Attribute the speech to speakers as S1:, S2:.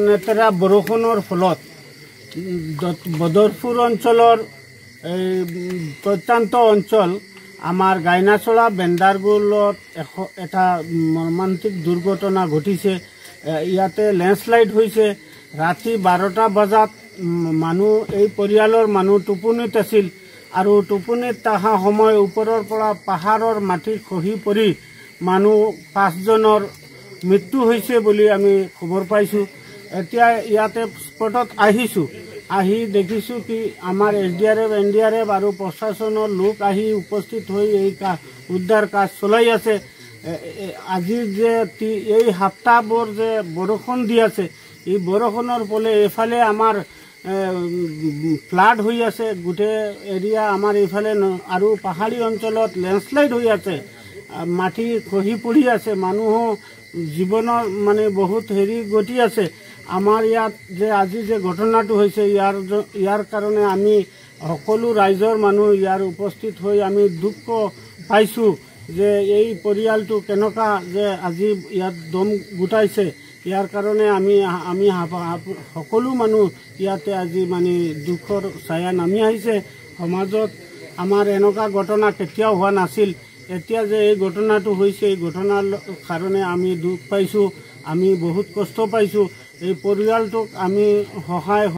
S1: নেতেৰা বৰষুণৰ ফলত বদৰপুৰ অঞ্চলৰ প্ৰত্যন্ত অঞ্চল আমাৰ গাইনাচলা বেন্দাৰগুলত এটা মৰ্মান্তিক দুৰ্ঘটনা ঘটিছে। ইয়াতে লেণ্ডশ্লাইড হৈছে। ৰাতি 12টা বজাত মানুহ এই পৰিয়ালৰ মানুহ টোপনিত আছিল আৰু টোপনিত অহা সময় ওপৰৰ পৰা পাহাৰৰ মাটি খহি পৰি মানুহ 5জনৰ মৃত্যু হৈছে বুলি আমি খবৰ পাইছোঁ। এতিয়া ইয়াতে স্পটত আহিছোঁ, আহি দেখিছোঁ কি আমাৰ SDRF, NDRF আৰু প্ৰশাসনৰ লোক আহি উপস্থিত হৈ এই উদ্ধাৰ কাজ চলাই আছে। আজি যে এই সপ্তাহবোৰ যে বৰষুণ দি আছে, এই বৰষুণৰ ফলে এইফালে আমাৰ ফ্লাড হৈ আছে, গোটেই এৰিয়া আমাৰ এইফালে আৰু পাহাৰী অঞ্চলত লেণ্ডশ্লাইড হৈ আছে, মাটি খহি পৰি আছে, মানুহো জীৱনৰ মানে বহুত গতি আছে। আমাৰ ইয়াত যে আজি যে ঘটনাটো হৈছে ইয়াৰ কাৰণে আমি সকলো ৰাইজৰ মানুহ ইয়াৰ উপস্থিত হৈ আমি দুখ পাইছোঁ যে এই পৰিয়ালটো কেনেকুৱা যে আজি ইয়াত দম গোটাইছে। ইয়াৰ কাৰণে আমি সকলো মানুহ ইয়াতে আজি মানে দুখৰ ছায়া নামি আহিছে। সমাজত আমাৰ এনেকুৱা ঘটনা কেতিয়াও হোৱা নাছিল। এতিয়া যে এই ঘটনাটো হৈছে, এই ঘটনাৰ কাৰণে আমি দুখ পাইছোঁ, আমি বহুত কষ্ট পাইছোঁ। এই পৰিয়ালটোক আমি সহায়